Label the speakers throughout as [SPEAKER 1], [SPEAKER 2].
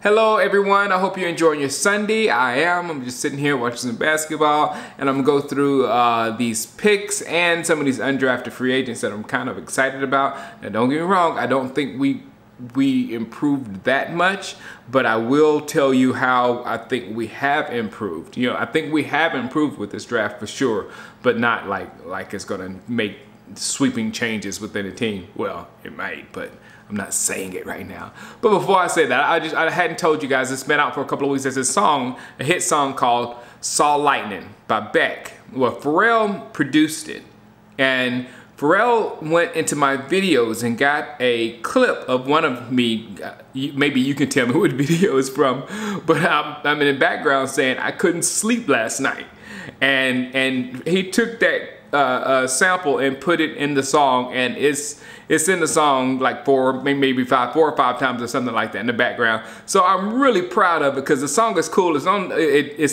[SPEAKER 1] Hello everyone, I hope you're enjoying your Sunday. I am. I'm just sitting here watching some basketball and I'm going to go through these picks and some of these undrafted free agents that I'm kind of excited about. Now don't get me wrong, I don't think we improved that much, but I will tell you how I think we have improved. You know, I think we have improved with this draft for sure, but not like it's going to make sweeping changes within a team. Well, it might, but I'm not saying it right now. But before I say that, I hadn't told you guys, it's been out for a couple of weeks. There's a song, a hit song called Saw Lightning by Beck. Well, Pharrell produced it. And Pharrell went into my videos and got a clip of one of me. Maybe you can tell me what video it's from. But I'm in the background saying I couldn't sleep last night. And he took that sample and put it in the song, and it's in the song like four or five times or something like that in the background. So I'm really proud of it because the song is cool. It's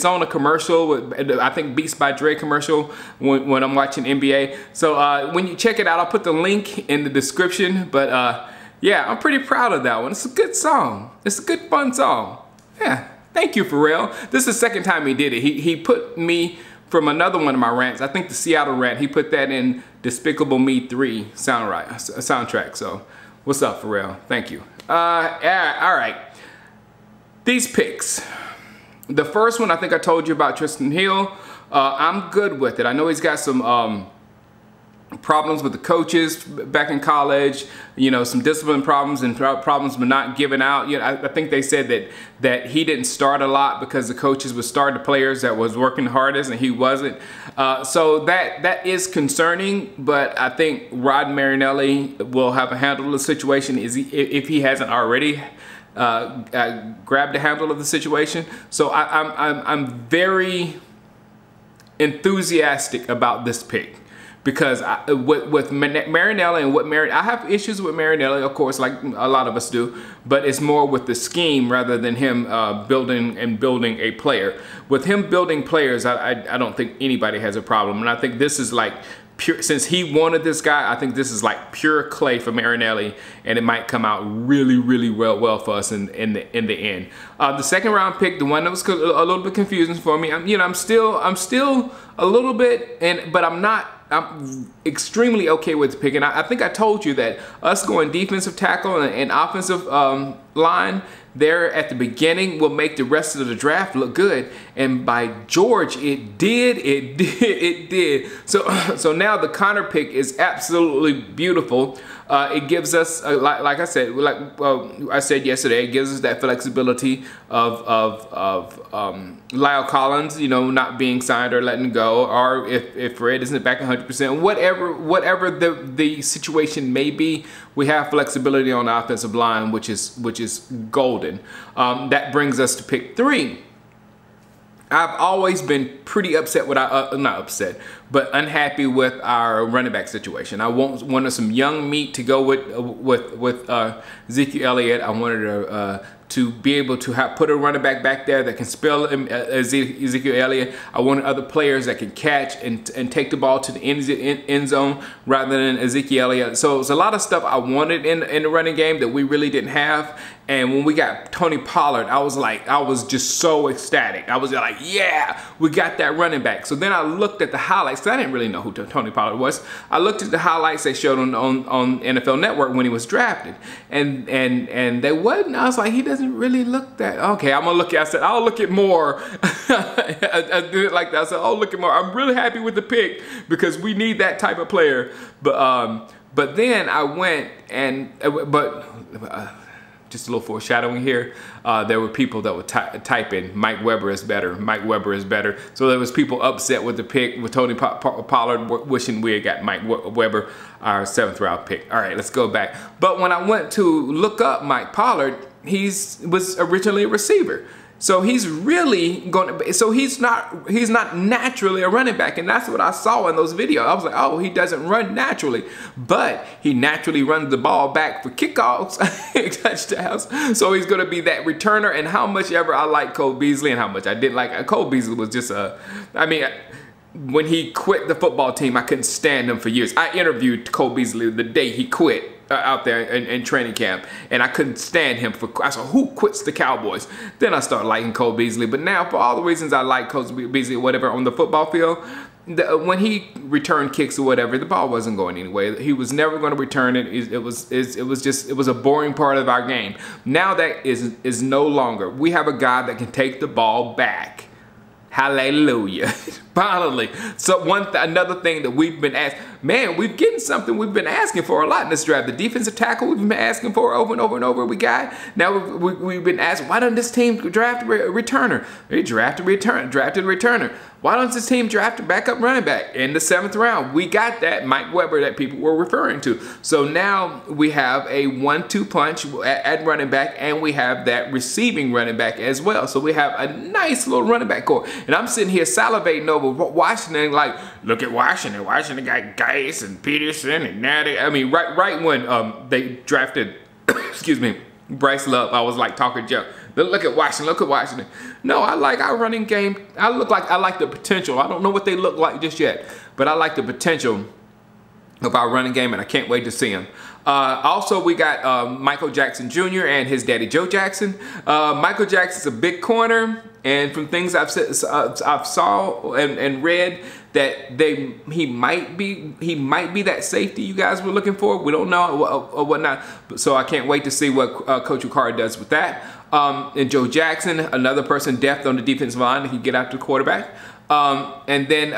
[SPEAKER 1] on a commercial with, I think, Beats by Dre commercial when I'm watching NBA. So when you check it out, I'll put the link in the description. But yeah, I'm pretty proud of that one. It's a good song. It's a good fun song. Yeah, thank you, Pharrell. This is the second time he did it. He put me from another one of my rants, I think the Seattle rant, he put that in Despicable Me 3 soundtrack. So, what's up, Pharrell? Thank you. Yeah, all right. These picks. The first one, I think I told you about Tristan Hill. I'm good with it. I know he's got some problems with the coaches back in college, you know, some discipline problems and problems with not giving out. You know, I think they said that he didn't start a lot because the coaches would start the players that was working hardest and he wasn't. So that is concerning, but I think Rod Marinelli will have a handle of the situation if he hasn't already grabbed a handle of the situation. So I'm very enthusiastic about this pick. Because with Marinelli and I have issues with Marinelli, of course, like a lot of us do, but it's more with the scheme rather than him building a player. With him building players, I don't think anybody has a problem, and I think this is like pure. Since he wanted this guy, I think this is like pure clay for Marinelli, and it might come out really well for us in the end. The second round pick, the one that was a little bit confusing for me. I'm still a little bit, but I'm extremely okay with the pick, and I think I told you that us going defensive tackle and offensive line there at the beginning will make the rest of the draft look good, and by George, it did. So now the Connor pick is absolutely beautiful. It gives us, like I said yesterday, it gives us that flexibility of Lyle Collins, you know, not being signed or letting go, or if Fred isn't back 100%, whatever the situation may be, we have flexibility on the offensive line, which is golden. That brings us to pick 3. I've always been pretty upset with not upset, but unhappy with our running back situation. I wanted some young meat to go with Ezekiel Elliott. I wanted to be able to put a running back there that can spell Ezekiel Elliott. I wanted other players that can catch and take the ball to the end zone rather than Ezekiel Elliott. So it's a lot of stuff I wanted in the running game that we really didn't have. And when we got Tony Pollard, I was just so ecstatic. I was like, yeah, we got that running back. So then I looked at the highlights, because I didn't really know who Tony Pollard was. I looked at the highlights they showed on NFL Network when he was drafted. And they wasn't. I was like, he doesn't really look that. Okay, I'm gonna look at, I said, I'll look at more. I did it like that. I said, I'll look at more. I'm really happy with the pick because we need that type of player. But then I went and, just a little foreshadowing here, there were people that would type in Mike Weber is better, Mike Weber is better. So there was people upset with the pick, with Tony Pollard, wishing we had got Mike Weber, our 7th round pick. All right, let's go back. But when I went to look up Mike Pollard, he was originally a receiver. So he's really going to, so he's not naturally a running back, and that's what I saw in those videos. I was like, oh, he doesn't run naturally, but he naturally runs the ball back for kickoffs, touchdowns. So he's going to be that returner. And how much ever I like Cole Beasley and how much I didn't like, Cole Beasley was just when he quit the football team, I couldn't stand him for years. I interviewed Cole Beasley the day he quit. out there in training camp, and I couldn't stand him. I said, who quits the Cowboys? Then I started liking Cole Beasley. But now, for all the reasons I like Cole Beasley or whatever on the football field, when he returned kicks or whatever, the ball wasn't going anywhere. He was never going to return it. It was a boring part of our game. Now that is no longer. We have a guy that can take the ball back. Hallelujah. Finally. So another thing that we've been asked, man, we're getting something we've been asking for a lot in this draft. The defensive tackle we've been asking for over and over and over. We got. Now we've been asking, why doesn't this team draft a returner? They drafted a returner. Why don't this team draft a backup running back in the 7th round? We got that Mike Weber that people were referring to. So now we have a 1-2 punch at running back, and we have that receiving running back as well. So we have a nice little running back core. And I'm sitting here salivating over Washington, like, look at Washington. Washington got Geis and Peterson and Natty. I mean, right when they drafted, excuse me, Bryce Love, I was like talking junk. Look at Washington. Look at Washington. No, I like our running game. I like the potential. I don't know what they look like just yet, but I like the potential of our running game, and I can't wait to see him. Also, we got Michael Jackson Jr. and his daddy Joe Jackson. Michael Jackson's a big corner, and from things I've saw and read, that he might be that safety you guys were looking for. We don't know or whatnot, so I can't wait to see what Coach Ricard does with that. And Joe Jackson, another person, depth on the defensive line that can get after the quarterback. And then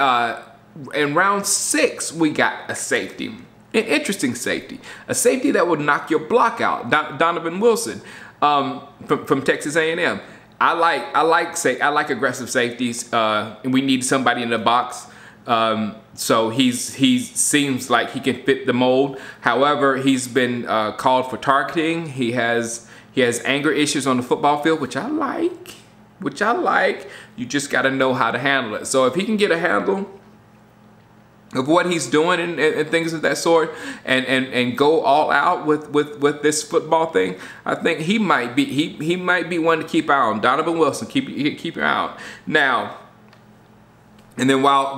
[SPEAKER 1] in round 6, we got a safety, an interesting safety, a safety that would knock your block out. Donovan Wilson from Texas A&M. I like aggressive safeties, and we need somebody in the box. So he seems like he can fit the mold. However, he's been called for targeting. He has anger issues on the football field, which I like. You just got to know how to handle it. So if he can get a handle of what he's doing and things of that sort, and go all out with this football thing, I think he might be one to keep out on. Donovan Wilson, keep your eye on. Now, and then while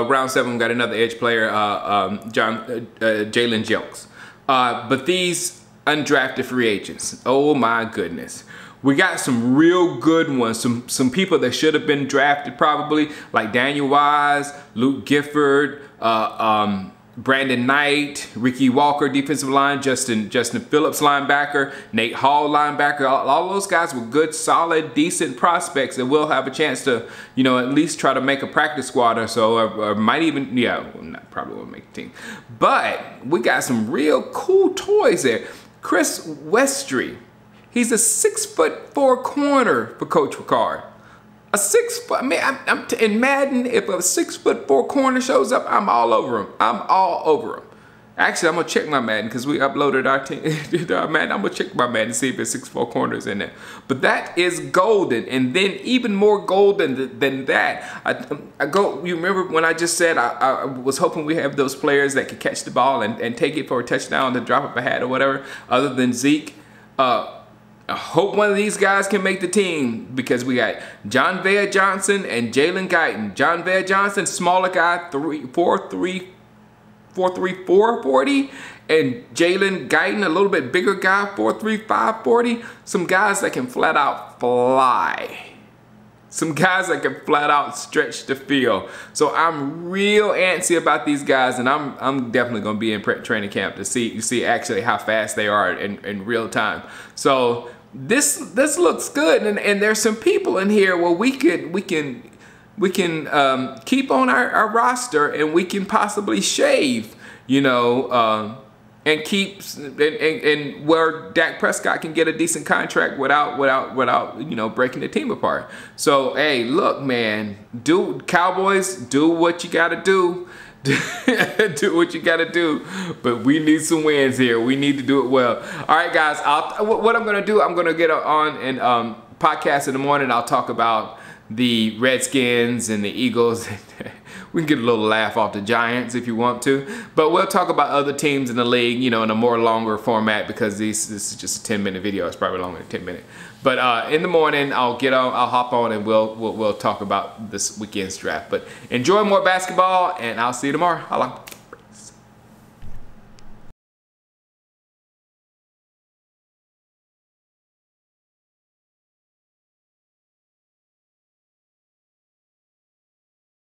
[SPEAKER 1] round 7, we got another edge player, Jalen Jelks. But these undrafted free agents, oh my goodness. We got some real good ones, some people that should have been drafted probably, like Daniel Wise, Luke Gifford, Brandon Knight, Ricky Walker, defensive line, Justin Phillips, linebacker, Nate Hall, linebacker. All those guys were good, solid, decent prospects that will have a chance to, at least try to make a practice squad or so, or might even, probably won't make the team. But we got some real cool toys there. Chris Westry. He's a 6'4" corner for Coach Ricard. A 6 foot, I'm in Madden, if a 6'4" corner shows up, I'm all over him. I'm all over him. Actually, I'm gonna check my Madden because we uploaded our team, our Madden. I'm gonna check my Madden to see if it's 6'4" corners in there. But that is golden, and then even more golden than that. You remember when I just said I was hoping we have those players that could catch the ball and take it for a touchdown to drop up a hat or whatever, other than Zeke. I hope one of these guys can make the team, because we got John Vea Johnson and Jalen Guyton. John Vea Johnson, smaller guy, 4'3", 440, and Jalen Guyton, a little bit bigger guy, 4'3", 540. Some guys that can flat out fly. Some guys that can flat out stretch the field. So I'm real antsy about these guys, and I'm definitely gonna be in training camp to see actually how fast they are in real time. So this looks good, and there's some people in here where we can keep on our roster, and we can possibly shave, and keep and where Dak Prescott can get a decent contract without breaking the team apart. So hey, look, man, Cowboys, do what you gotta do. Do what you gotta do, but we need some wins here. We need to do it well. All right, guys, what I'm gonna do, I'm gonna get on and podcast in the morning. I'll talk about the Redskins and the Eagles. We can get a little laugh off the Giants if you want to, but we'll talk about other teams in the league, in a more longer format, because this is just a 10-minute video. It's probably longer than 10 minutes. But in the morning, I'll hop on, and we'll talk about this weekend's draft. But enjoy more basketball, and I'll see you tomorrow. Holla.